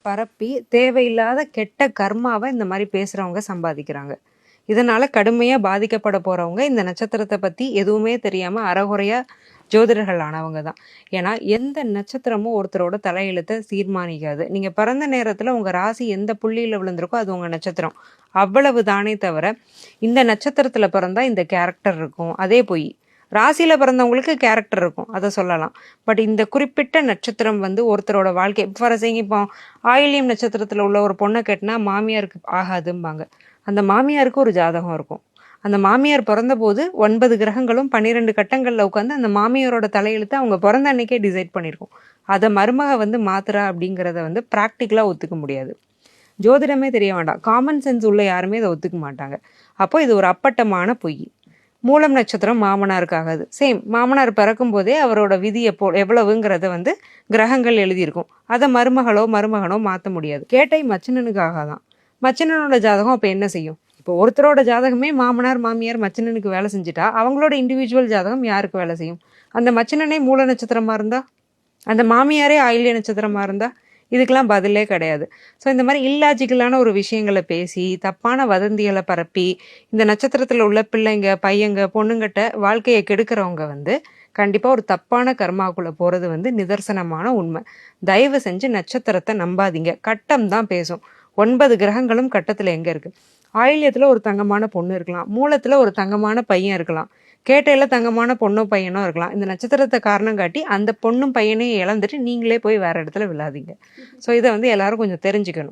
பரப்பி தேவையில்லாத கெட்ட கர்மாவை இந்த மாதிரி பேசுறவங்க சம்பாதிக்கிறாங்க. இதனால கடுமையா பாதிக்கப்பட போறவங்க இந்த நட்சத்திரத்தை பத்தி எதுவுமே தெரியாம அறகுறையா ஜோதிடர்கள் ஆனவங்க தான். ஏன்னா எந்த நட்சத்திரமும் ஒருத்தரோட தலையெழுத்தை தீர்மானிக்காது. நீங்க பிறந்த நேரத்துல உங்க ராசி எந்த புள்ளியில விழுந்திருக்கோ அது உங்க நட்சத்திரம், அவ்வளவு தானே தவிர இந்த நட்சத்திரத்துல பிறந்தா இந்த கேரக்டர் இருக்கும் அதே போய் ராசியில பிறந்தவங்களுக்கு கேரக்டர் இருக்கும் அதை சொல்லலாம். பட் இந்த குறிப்பிட்ட நட்சத்திரம் ஒருத்தரோட வாழ்க்கை இப்போ ஆயில்யம் நட்சத்திரத்துல உள்ள ஒரு பொண்ணை கேட்டினா மாமியாருக்கு ஆகாதும்பாங்க. அந்த மாமியாருக்கு ஒரு ஜாதகம் இருக்கும். அந்த மாமியார் பிறந்த போது 9 கிரகங்களும் 12 கட்டங்கள்ல உட்காந்து அந்த மாமியாரோட தலையெழுத்தை அவங்க பிறந்த அன்னைக்கே டிசைட் பண்ணியிருக்கோம். அதை மருமக மாத்துறா அப்படிங்கிறத ப்ராக்டிக்கலா ஒத்துக்க முடியாது. ஜோதிடமே தெரிய வேண்டாம், காமன் சென்ஸ் உள்ள யாருமே இதை ஒத்துக்க மாட்டாங்க. அப்போ இது ஒரு அப்பட்டமான பொய். மூலம் நட்சத்திரம் மாமனாருக்கு ஆகாது. சேம், மாமனார் பிறக்கும் போதே அவரோட விதி எவ்வளவுங்கிறத கிரகங்கள் எழுதியிருக்கும். அதை மருமகனோ மாற்ற முடியாது. கேட்டை மச்சினனுக்கு ஆகாதான். மச்சினனோட ஜாதகம் அப்போ என்ன செய்யும்? இப்போ ஒருத்தரோட ஜாதகமே மாமனார் மாமியார் மச்சினனுக்கு வேலை செஞ்சுட்டா அவங்களோட இண்டிவிஜுவல் ஜாதகம் யாருக்கு வேலை செய்யும்? அந்த மச்சினனே மூல நட்சத்திரமா இருந்தா, அந்த மாமியாரே ஆயில்ய நட்சத்திரமா இருந்தா, இதுக்கெல்லாம் பதிலே கிடையாது. ஸோ இந்த மாதிரி இல்லாஜிக்கலான ஒரு விஷயங்களை பேசி தப்பான வதந்திகளை பரப்பி இந்த நட்சத்திரத்தில் உள்ள பிள்ளைங்க பையங்க பொண்ணுங்கிட்ட வாழ்க்கையை கெடுக்கிறவங்க கண்டிப்பாக ஒரு தப்பான கர்மாக்குள்ளே போகிறது நிதர்சனமான உண்மை. தயவு செஞ்சு நட்சத்திரத்தை நம்பாதீங்க. கட்டம் தான் பேசும். 9 கிரகங்களும் கட்டத்தில் எங்கே இருக்குது? ஆயில்யத்தில் ஒரு தங்கமான பொண்ணு இருக்கலாம், மூலத்தில் ஒரு தங்கமான பையன் இருக்கலாம், கேட்டையில் தங்கமான பொண்ணோ பையனோ இருக்கலாம். இந்த நட்சத்திரத்தை காரணம் காட்டி அந்த பொண்ணும் பையனையும் இழந்துட்டு நீங்களே போய் வேற இடத்துல விழாதீங்க. ஸோ இதை எல்லாரும் கொஞ்சம் தெரிஞ்சுக்கணும்.